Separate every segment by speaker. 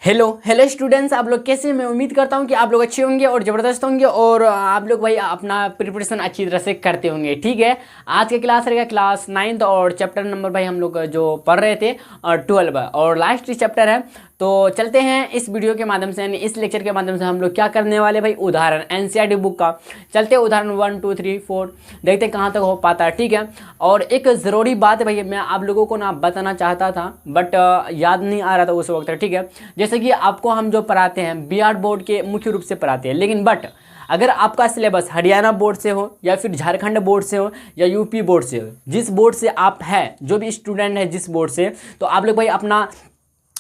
Speaker 1: Hello hello students, आप लोग कैसे हैं? मैं उम्मीद करता हूं कि आप लोग अच्छे होंगे और ज़बरदस्त होंगे और आप लोग भाई अपना प्रिपरेशन अच्छी तरह से करते होंगे। ठीक है, आज का क्लास रहेगा क्लास 9th और चैप्टर नंबर भाई हम लोग जो पढ़ रहे थे 12 और लास्ट चैप्टर है। तो चलते हैं इस वीडियो के माध्यम से, यानी इस लेक्चर के माध्यम से हम लोग क्या करने वाले भाई, उदाहरण एनसीईआरटी बुक का। चलते हैं उदाहरण 1 2 3 4, देखते हैं कहाँ तक हो पाता है। ठीक है, और एक ज़रूरी बात है भाई, मैं आप लोगों को ना बताना चाहता था बट याद नहीं आ रहा था उस वक्त। ठीक है, जैसे कि आपको हम जो पढ़ाते हैं बिहार बोर्ड के मुख्य रूप से पढ़ाते हैं, लेकिन बट अगर आपका सिलेबस हरियाणा बोर्ड से हो या फिर झारखंड बोर्ड से हो या यूपी बोर्ड से हो, जिस बोर्ड से आप हैं, जो भी स्टूडेंट है जिस बोर्ड से, तो आप लोग भाई अपना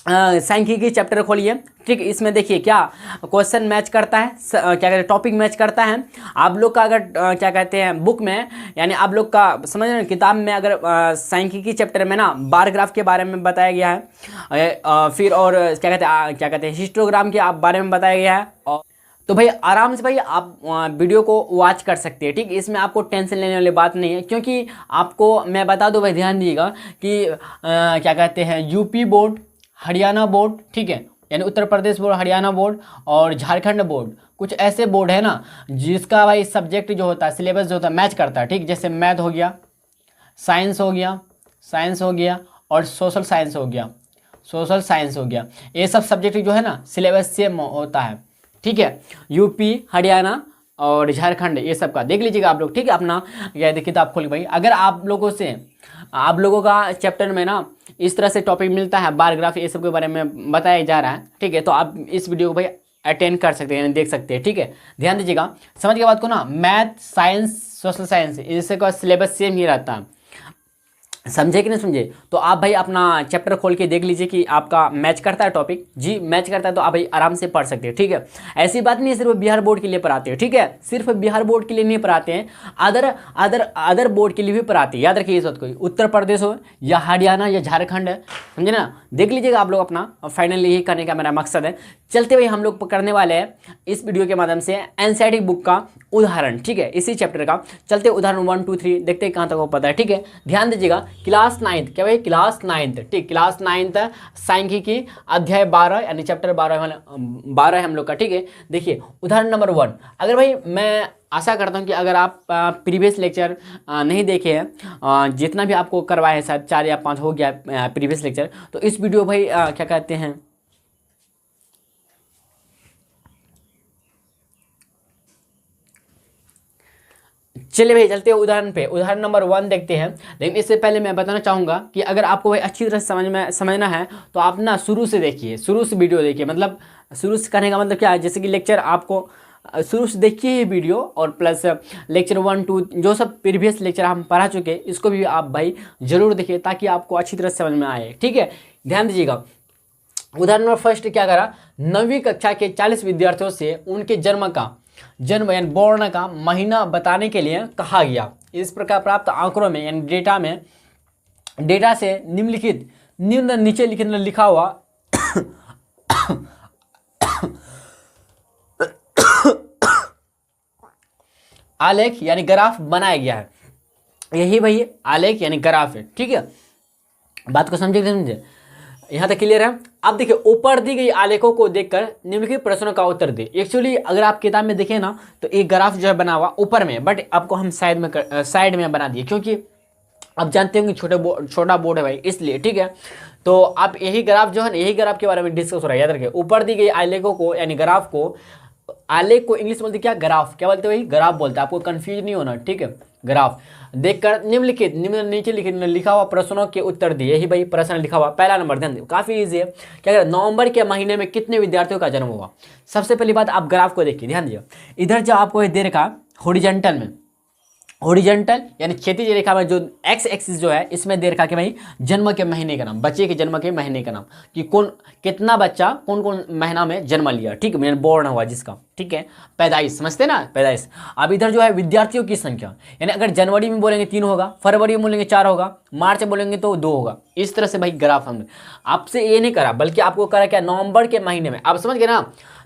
Speaker 1: सांख्यिकी चैप्टर खोलिए। ठीक, इसमें देखिए क्या क्वेश्चन मैच करता है, क्या कहते हैं, टॉपिक मैच करता है। आप लोग का अगर क्या कहते हैं बुक में, यानी आप लोग का समझ रहे हैं किताब में, अगर सांख्यिकी चैप्टर में ना बार ग्राफ के बारे में बताया गया है, फिर और क्या कहते हैं हिस्टोग्राम के बारे में बताया गया है, और तो भाई आराम से भाई आप वीडियो को वॉच कर सकते हैं। ठीक, इसमें आपको टेंशन लेने वाली बात नहीं है, क्योंकि आपको मैं बता दूं भाई, ध्यान दीजिएगा कि क्या कहते हैं यूपी बोर्ड, हरियाणा बोर्ड, ठीक है, यानी उत्तर प्रदेश बोर्ड, हरियाणा बोर्ड और झारखंड बोर्ड, कुछ ऐसे बोर्ड है ना जिसका भाई सब्जेक्ट जो होता है, सिलेबस जो होता है मैच करता है। ठीक, जैसे मैथ हो गया, साइंस हो गया और सोशल साइंस हो गया, ये सब सब्जेक्ट जो है ना सिलेबस सेम होता है। ठीक है, यूपी, हरियाणा और झारखंड, ये सब का देख लीजिएगा आप लोग। ठीक है, अपना क्या किताब खोल भाई। अगर आप लोगों का चैप्टर में ना इस तरह से टॉपिक मिलता है, बार ग्राफ ये सब के बारे में बताया जा रहा है, ठीक है, तो आप इस वीडियो को भाई अटेंड कर सकते हैं, देख सकते हैं। ठीक है, ध्यान दीजिएगा, समझ के बात को ना, मैथ, साइंस, सोशल साइंस, इससे का सिलेबस सेम ही रहता है। समझे कि नहीं समझे? तो आप भाई अपना चैप्टर खोल के देख लीजिए कि आपका मैच करता है टॉपिक। जी मैच करता है तो आप भाई आराम से पढ़ सकते हैं। ठीक है, ऐसी बात नहीं है सिर्फ बिहार बोर्ड के लिए पढ़ाते हैं। ठीक है, सिर्फ बिहार बोर्ड के लिए नहीं पढ़ाते हैं, अदर बोर्ड के लिए भी पढ़ाते हैं। याद रखिए इस बात को, उत्तर प्रदेश हो या हरियाणा या झारखंड है, समझे ना, देख लीजिएगा आप लोग अपना। फाइनली यही करने का मेरा मकसद है। चलते भाई हम लोग करने वाले हैं इस वीडियो के माध्यम से एनसीईआरटी बुक का उदाहरण। ठीक है, इसी चैप्टर का चलते उदाहरण 1 2 3, देखते हैं कहाँ तक हो पाता है। ठीक है, ध्यान दीजिएगा, क्लास 9th, क्या भाई क्लास 9th, ठीक, क्लास 9th सांख्यिकी अध्याय 12 यानी चैप्टर 12 है हम लोग का। ठीक है, देखिए उदाहरण नंबर 1। अगर भाई मैं आशा करता हूँ कि अगर आप प्रीवियस लेक्चर नहीं देखे हैं, जितना भी आपको करवाए हैं, शायद 4 या 5 हो गया प्रीवियस लेक्चर, तो इस वीडियो भाई क्या कहते हैं, चलिए भाई चलते हैं उदाहरण पे। उदाहरण नंबर 1 देखते हैं, लेकिन इससे पहले मैं बताना चाहूँगा कि अगर आपको भाई अच्छी तरह से समझना है तो आप ना शुरू से देखिए, शुरू से वीडियो देखिए। मतलब शुरू से करने का मतलब क्या है, जैसे कि लेक्चर आपको शुरू से देखिए ही वीडियो, और प्लस लेक्चर 1 2 जो सब प्रीवियस लेक्चर हम पढ़ा चुके हैं, इसको भी आप भाई जरूर देखिए ताकि आपको अच्छी तरह से समझ में आए। ठीक है, ध्यान दीजिएगा। उदाहरण नंबर फर्स्ट क्या करा, 9वीं कक्षा के 40 विद्यार्थियों से उनके जन्म यानी बोर्न का महीना बताने के लिए कहा गया। इस प्रकार प्राप्त आंकड़ों में यानी डेटा से नीचे लिखा हुआ आलेख यानी ग्राफ बनाया गया है। यही भाई आलेख यानी ग्राफ है। ठीक है, बात को समझे यहाँ तक क्लियर है? अब देखिए, ऊपर दी गई आलेखों को देखकर निम्नलिखित प्रश्नों का उत्तर दे। एक्चुअली अगर आप किताब में देखें ना तो एक ग्राफ जो है बना हुआ ऊपर में, बट आपको हम साइड में बना दिए, क्योंकि आप जानते होंगे छोटा बोर्ड है भाई, इसलिए। ठीक है, तो आप यही ग्राफ जो है ना, यही ग्राफ के बारे में डिस्कस हो रहा है। याद रखिए, ऊपर दी गई आलेखों को यानी ग्राफ को, आलेख को इंग्लिश बोलते क्या, ग्राफ, क्या बोलते हैं भाई, ग्राफ बोलते हैं, आपको कंफ्यूज नहीं होना। ठीक है, ग्राफ देखकर नीचे लिखा हुआ प्रश्नों के उत्तर दिए। यही भाई प्रश्न लिखा हुआ। पहला नंबर, ध्यान दे, काफी इजी है। क्या कहते हैं, नवंबर के महीने में कितने विद्यार्थियों का जन्म हुआ। सबसे पहली बात, आप ग्राफ को देखिए, ध्यान दीजिए। इधर जो आपको दे रखा हॉरिजॉन्टल यानी क्षैतिज रेखा में जो एक्स एक्सिस जो है, इसमें दे रखा कि भाई जन्म के महीने का नाम, बच्चे के जन्म के महीने का नाम, कि कितना बच्चा कौन कौन महीना में जन्म लिया। ठीक है, बोर्न हुआ जिसका। ठीक है, पैदाइश, समझते ना, पैदाइश। अब इधर जो है विद्यार्थियों की संख्या, यानी अगर जनवरी में बोलेंगे 3 होगा, फरवरी में बोलेंगे 4 होगा, मार्च में बोलेंगे तो 2 होगा। इस तरह से भाई ग्राफ हमने आपसे ये नहीं करा, बल्कि आपको करा क्या, नवंबर के महीने में। आप समझ गए ना,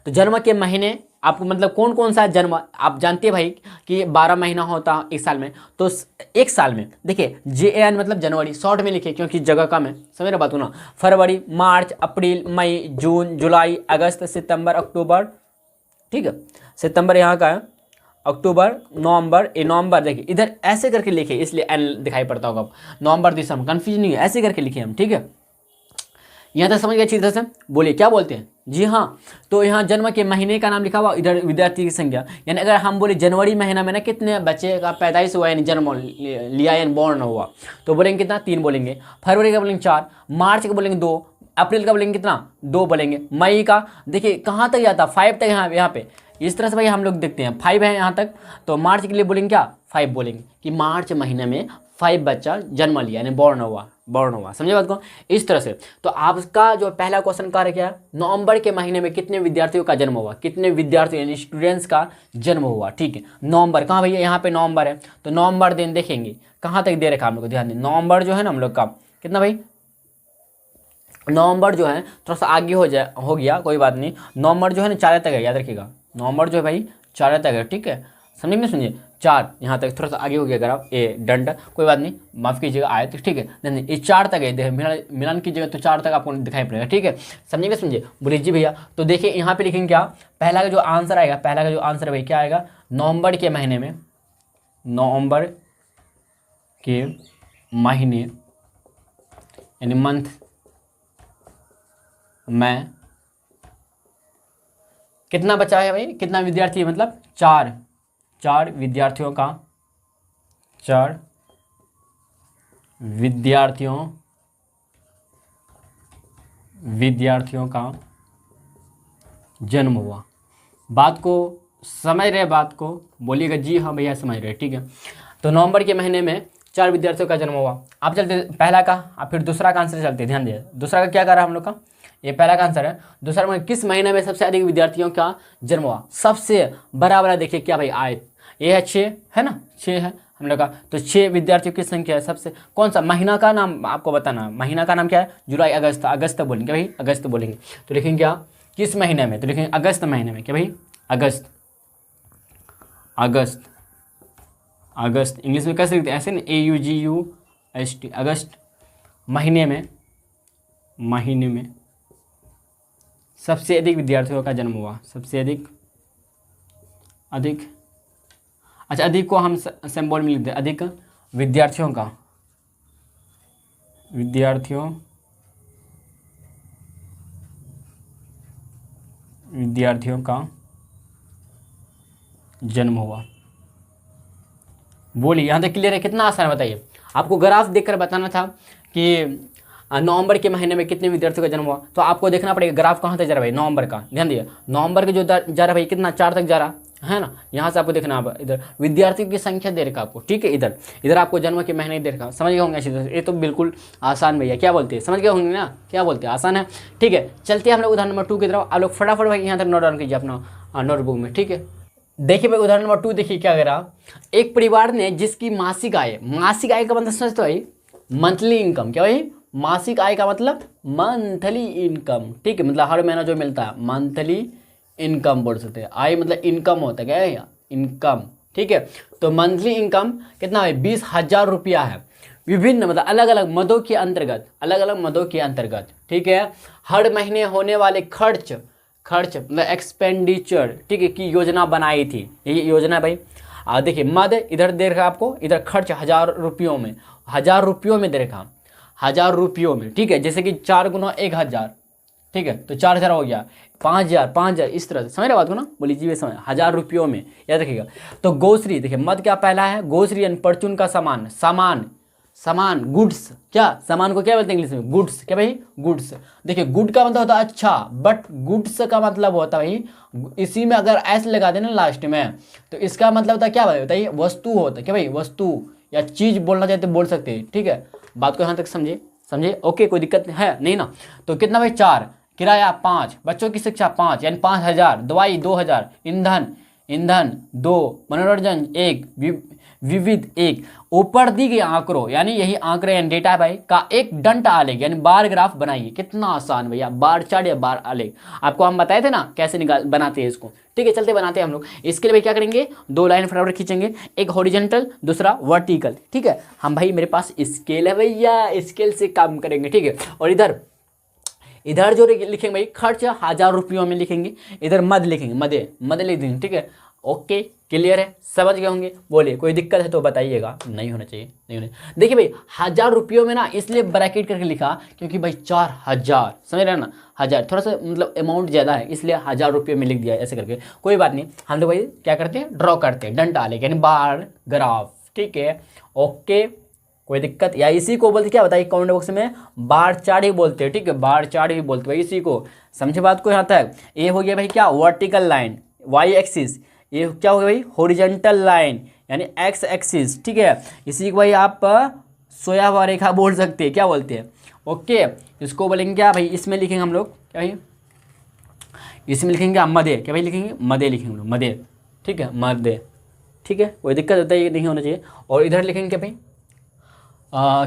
Speaker 1: तो जन्म के महीने आपको मतलब कौन कौन सा जन्म, आप जानते हैं भाई कि 12 महीना होता है एक साल में, तो एक साल में देखिए JN मतलब जनवरी, शॉर्ट में लिखिए क्योंकि जगह कम है, समझ रहे बात को ना। फरवरी, मार्च, अप्रैल, मई, जून, जुलाई, अगस्त, सितंबर, अक्टूबर, ठीक है, सितंबर यहाँ का है, अक्टूबर, नवंबर, ये नवंबर, देखिए इधर ऐसे करके लिखिए, इसलिए एन दिखाई पड़ता होगा, नवंबर, दिसंबर, कंफ्यूज नहीं है, ऐसे करके लिखिए हम, ठीक है। यहाँ तक समझ गए अच्छी तरह से, बोलिए क्या बोलते हैं जी हाँ। तो यहाँ जन्म के महीने का नाम लिखा हुआ, इधर विद्यार्थी की संख्या, यानी अगर हम बोले जनवरी महीना में ना कितने बच्चे का पैदाइश हुआ, यानी जन्म लिया यानी बॉर्न हुआ, तो बोलेंगे कितना, 3 बोलेंगे। फरवरी का बोलेंगे 4, मार्च का बोलेंगे 2, अप्रैल का बोलेंगे कितना, 2 बोलेंगे। मई का देखिए कहाँ तक जाता, 5 तक, यहाँ पे इस तरह से भाई हम लोग देखते हैं 5 है यहाँ तक, तो मार्च के लिए बोलेंगे क्या, 5 बोलेंगे कि मार्च महीने में 5 बच्चा जन्म लिया यानी बॉर्न हुआ, समझे बात को, इस तरह से। तो आपका जो पहला क्वेश्चन कार्य क्या है, नवंबर के महीने में कितने विद्यार्थियों का जन्म हुआ, कितने विद्यार्थियों यानी स्टूडेंट्स का जन्म हुआ, ठीक है। नवंबर कहाँ भैया, यहाँ पे नवंबर है, तो नवंबर दिन देखेंगे कहाँ तक दे रखा हम लोग को, ध्यान दें। नवंबर जो है ना हम लोग का कितना भाई, नवंबर जो है थोड़ा सा आगे हो गया कोई बात नहीं, नवंबर जो है ना 4 तक है, याद रखिएगा, नवंबर जो है भाई 4 तक है, ठीक है, समझे नहीं, सुनिए 4 यहाँ तक थोड़ा सा आगे हो गया, अगर आप ये दंड कोई बात नहीं, माफ़ कीजिएगा आए तो, ठीक है, नहीं ये 4 तक है, देखिए मिलान कीजिएगा तो 4 तक आपको दिखाई पड़ेगा, ठीक है, समझेंगे समझे, बोलिए जी भैया। तो देखिए यहाँ पे लिखेंगे क्या, पहला का जो आंसर आएगा, पहला का जो आंसर भाई क्या आएगा, नवंबर के महीने में, नवंबर के महीने यानी मंथ में कितना बचा है भाई, कितना विद्यार्थी है, मतलब 4 विद्यार्थियों का, 4 विद्यार्थियों का जन्म हुआ। बात को समझ रहे, बात को बोलिएगा जी हाँ भैया समझ रहे, ठीक है। तो नवंबर के महीने में 4 विद्यार्थियों का जन्म हुआ। आप चलते पहला का, आप फिर दूसरा का आंसर चलते, ध्यान दिए दूसरा का क्या कर रहा है हम लोग का, ये पहला का आंसर है। दूसरा में किस महीने में सबसे अधिक विद्यार्थियों का जन्म हुआ, सबसे बड़ा वाला देखिए क्या भाई, आए ये है 6 है ना, 6 है हम लोग का, तो 6 विद्यार्थियों की संख्या है। सबसे कौन सा महीना का नाम आपको बताना, महीना का नाम क्या है, जुलाई, अगस्त, अगस्त बोलेंगे भाई, अगस्त बोलेंगे, तो लिखेंगे क्या, किस महीने में, तो लिखेंगे अगस्त महीने में, क्या भाई, अगस्त, अगस्त, अगस्त इंग्लिश में कैसे लिखते हैं, ऐसे ना, AUGUST, अगस्त महीने में सबसे अधिक विद्यार्थियों का जन्म हुआ, सबसे अधिक, अच्छा अधिक को हम सिंबल में लिखते हैं, अधिक विद्यार्थियों का जन्म हुआ। बोलिए यहाँ तक क्लियर है, कितना आसान है बताइए। आपको ग्राफ देखकर बताना था कि नवंबर के महीने में कितने विद्यार्थियों का जन्म हुआ, तो आपको देखना पड़ेगा ग्राफ कहाँ तक जा रहा है भाई, नवंबर का, ध्यान दिए, नवंबर के जो जा रहा है भाई कितना, 4 तक जा रहा है ना, यहाँ से आपको देखना है, इधर विद्यार्थियों की संख्या दे रखा आपको, ठीक है, इधर आपको जन्म के महीने दे रखा, समझ गए होंगे अच्छी तरह से, ये तो बिल्कुल आसान भैया, क्या बोलते हैं, समझ गए होंगे ना, क्या बोलते हैं, आसान है, ठीक है। चलते हैं हम लोग उदाहरण नंबर 2 की तरफ, आप लोग फटाफट भाई यहाँ तक नोट डाउन कीजिए अपना नोटबुक में, ठीक है। देखिए भाई उदाहरण नंबर 2 देखिए क्या करा, एक परिवार ने जिसकी मासिक आय का मतलब समझते हो भाई, मंथली इनकम, क्या भाई, मासिक आय का मतलब मंथली इनकम, ठीक है, मतलब हर महीना जो मिलता है मंथली इनकम बोल सकते हैं, आय मतलब इनकम होता है, क्या है इनकम, ठीक है। तो मंथली इनकम कितना है, 20,000 रुपया है, विभिन्न मतलब अलग अलग मदों के अंतर्गत, ठीक है। हर महीने होने वाले खर्च मतलब एक्सपेंडिचर, ठीक है, की योजना बनाई थी, ये योजना भाई। देखिए मद इधर दे रखा आपको, इधर खर्च 1000 रुपयों में, 1000 रुपयों में दे रखा, 1000 रुपयों में, ठीक है, जैसे कि 4 गुना 1000, ठीक है, तो 4000 हो गया, 5000 इस तरह से, समझ रहे बात को ना, बोली जी समझ, 1000 रुपयों में, याद रखिएगा। तो ग्रोसरी देखिए मद क्या पहला है, ग्रोसरी यानी परचून का सामान गुड्स, क्या सामान को क्या बोलते हैं इंग्लिश में, गुड्स, क्या भाई गुड्स। देखिए गुड का मतलब होता है अच्छा, बट गुड्स का मतलब होता है भाई, इसी में अगर ऐसे लगा देना लास्ट में तो इसका मतलब होता है क्या बताइए, वस्तु होता है, क्या भाई वस्तु या चीज बोलना चाहते बोल सकते हैं, ठीक है। बात को यहाँ तक समझे, ओके, कोई दिक्कत है नहीं ना। तो कितना भाई 4, किराया 5, बच्चों की शिक्षा 5 यानी 5000, दवाई 2000, ईंधन 2, मनोरंजन 1, विविध एक ऊपर दी गई आंकड़ों यानी यही आंकड़े यानी डेटा है भाई का एक डंट आलेख यानी बार ग्राफ बनाइए। कितना आसान भैया, बार चार्ट या बार आलेख आपको हम बताए थे ना कैसे निकाल बनाते हैं इसको। ठीक है, चलते बनाते हैं हम लोग। इसके लिए भाई क्या करेंगे, दो लाइन बराबर खींचेंगे, एक हॉरिजॉन्टल दूसरा वर्टिकल। ठीक है, हम भाई मेरे पास स्केल है भैया, स्केल से काम करेंगे। ठीक है, और इधर इधर जो लिखेंगे भाई खर्च 1000 रुपयों में लिखेंगे, इधर मद लिखेंगे, मद लिख देंगे। ठीक है, ओके क्लियर है, समझ गए होंगे। बोलिए कोई दिक्कत है तो बताइएगा, नहीं होना चाहिए, नहीं होना। देखिए भाई 1000 रुपयों में ना इसलिए ब्रैकेट करके लिखा क्योंकि भाई 4000, समझ रहे हैं ना, 1000 थोड़ा सा मतलब अमाउंट ज़्यादा है इसलिए 1000 रुपये में लिख दिया ऐसे करके। कोई बात नहीं, हम लोग भाई क्या करते हैं, ड्रॉ करते हैं डंडा आलेख यानी बार ग्राफ। ठीक है, ओके कोई दिक्कत, या इसी को बोलते क्या बताइए कमेंट बॉक्स में, बार चार्ट ही बोलते हैं। ठीक है, बार चार्ट ही बोलते हैं भाई इसी को, समझे बात को यहाँ तक। ये हो गया भाई क्या, वर्टिकल लाइन वाई एक्सिस, ये क्या हो गया भाई हॉरिजॉन्टल लाइन यानी एक्स एक्सिस। ठीक है, इसी को भाई आप सोया हुआ रेखा बोल सकते हैं, क्या बोलते हैं। ओके, इसको बोलेंगे क्या भाई, इसमें लिखेंगे हम लोग क्या भाई, इसमें लिखेंगे आप मध्य, क्या भाई लिखेंगे मध्य, लिखेंगे हम लोग मध्य। ठीक है, मध्य। ठीक है, कोई दिक्कत होता है ये नहीं होना चाहिए। और इधर लिखेंगे क्या भाई,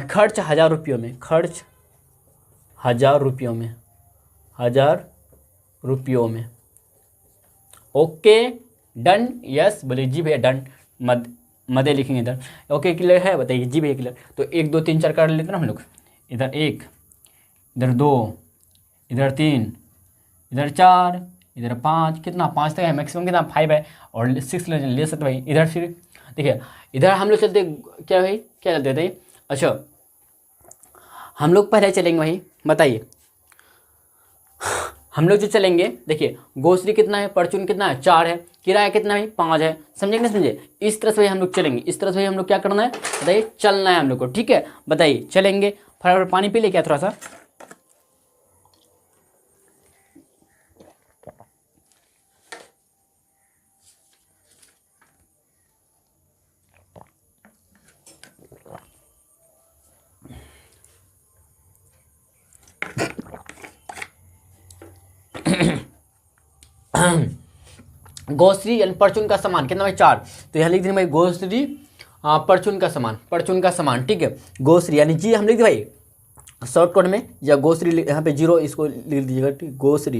Speaker 1: खर्च 1000 रुपयों में, खर्च 1000 रुपयों में, 1000 रुपयों में। ओके डन, यस बोलिए जी भैया डन, मदे लिखेंगे इधर। ओके क्लियर है, बताइए जी भैया क्लियर। तो 1 2 3 4 कर लेते ना हम लोग, इधर 1, इधर 2, इधर 3, इधर 4, इधर 5, कितना 5 तक है मैक्सिमम, कितना 5 है, और 6 ले सकते भाई। इधर फिर देखिए इधर हम लोग चलते क्या भाई, क्या चलते थे, अच्छा हम लोग पहले चलेंगे भाई, बताइए हम लोग जो चलेंगे, देखिए गोश्री कितना है, परचून कितना है 4 है, किराया कितना है 5 है, समझेंगे ना, समझे। इस तरह से भाई हम लोग चलेंगे, इस तरह से भाई हम लोग क्या करना है बताइए, चलना है हम लोग को। ठीक है, बताइए चलेंगे, फटाफट पानी पी ले क्या थोड़ा सा। गोश्री यानी परचून का सामान कितना भाई 4, तो यहाँ लिख देंगे भाई गोश्री परचून का सामान, परचून का सामान। ठीक है, गोश्री यानी जी हम लिख दे भाई शॉर्टकट में, या गोश्री यहाँ पे 0 इसको लिख दीजिएगा। ठीक, गोश्री,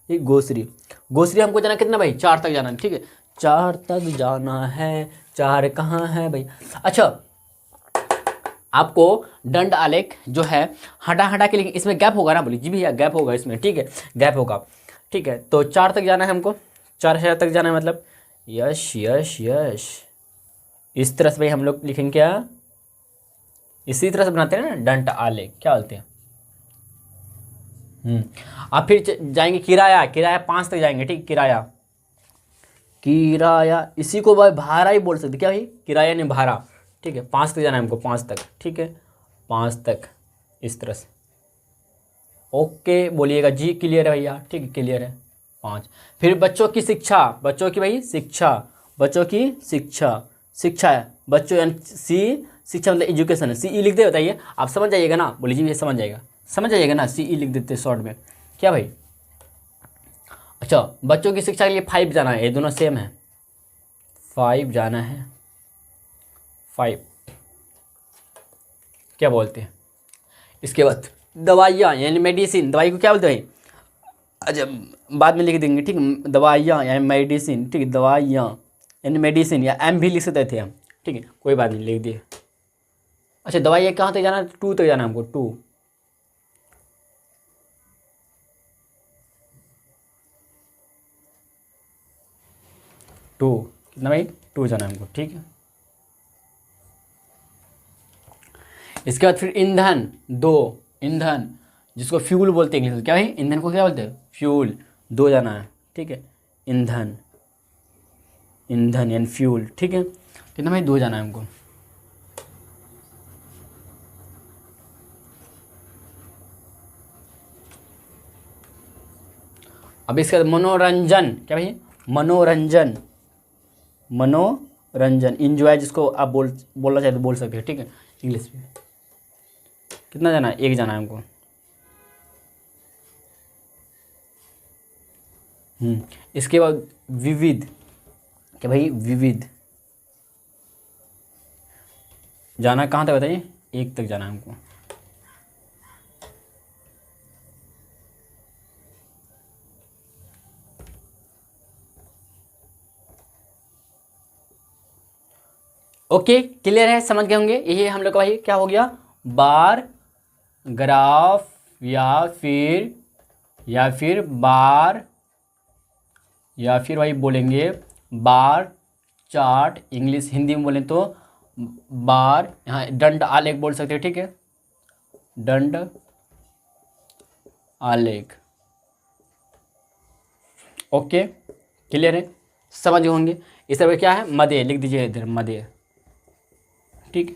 Speaker 1: ये गोश्री, गोश्री हमको जाना कितना भाई 4 तक जाना है। ठीक है, 4 तक जाना है, 4 कहाँ है भाई। अच्छा आपको दंड आलेख जो है हटा हटा के लिखें, इसमें गैप होगा ना, बोलिए जी भैया गैप होगा इसमें। ठीक है, गैप होगा। ठीक है, तो 4 तक जाना है हमको, 4000 तक जाना है मतलब, यश यश यश। इस तरह से भाई हम लोग लिखेंगे क्या, इसी तरह से बनाते हैं ना दंड आलेख, क्या बोलते हैं। आप फिर जाएंगे किराया, किराया 5 तक जाएंगे। ठीक, किराया, किराया इसी को भाई भाड़ा ही बोल सकते, क्या भाई किराया नहीं भाड़ा। ठीक है, 5 तक जाना है हमको, 5 तक। ठीक है, 5 तक इस तरह से। ओके बोलिएगा जी क्लियर है भैया। ठीक है, क्लियर है 5। फिर बच्चों की शिक्षा, बच्चों की भाई शिक्षा, बच्चों की शिक्षा, शिक्षा है बच्चों यानी सी, शिक्षा मतलब एजुकेशन है, CE लिख दे, बताइए आप समझ जाइएगा ना, बोलिए जी भैया समझ जाएगा, समझ जाइएगा ना, CE लिख देते शॉर्ट में, क्या भाई। अच्छा बच्चों की शिक्षा के लिए 5 जाना है, ये दोनों सेम है, 5 जाना है, 5 क्या बोलते हैं। इसके बाद दवाइयाँ यानी मेडिसिन, दवाई को क्या बोलते हैं भाई, अच्छा बाद में लिख देंगे। ठीक, दवाइयाँ यानी मेडिसिन। ठीक, दवाइयाँ यानी मेडिसिन, या M भी लिख सकते थे हम। ठीक है, कोई बात नहीं, लिख दिए। अच्छा दवाइयाँ कहाँ तक जाना है, 2 तक जाना है हमको, 2। कितना भाई 2 जाना है हमको। ठीक है, इसके बाद फिर ईंधन 2, ईंधन जिसको फ्यूल बोलते हैं इंग्लिश में, क्या भाई ईंधन को क्या बोलते हैं, फ्यूल, 2 जाना है। ठीक है, ईंधन, ईंधन यानी फ्यूल। ठीक है, कितना भाई 2 जाना है हमको। अब इसके बाद मनोरंजन, क्या भाई मनोरंजन, मनोरंजन इंजॉय जिसको आप बोलना चाहते बोल सकते हैं। ठीक है, इंग्लिश में कितना जाना है, 1 जाना है हमको। इसके बाद विविध, क्या भाई विविध, जाना कहाँ तक बताइए, 1 तक जाना है हमको। ओके, क्लियर है, समझ गए होंगे। यही हम लोग का भाई क्या हो गया, बार ग्राफ या फिर बार, या फिर भाई बोलेंगे बार चार्ट, इंग्लिश हिंदी में बोलें तो बार, यहाँ दंड आलेख बोल सकते हो, ठीक है, दंड आलेख। ओके, क्लियर है, समझ गए होंगे। इस तरह क्या है, मध्य लिख दीजिए इधर, मध्य, ठीक है।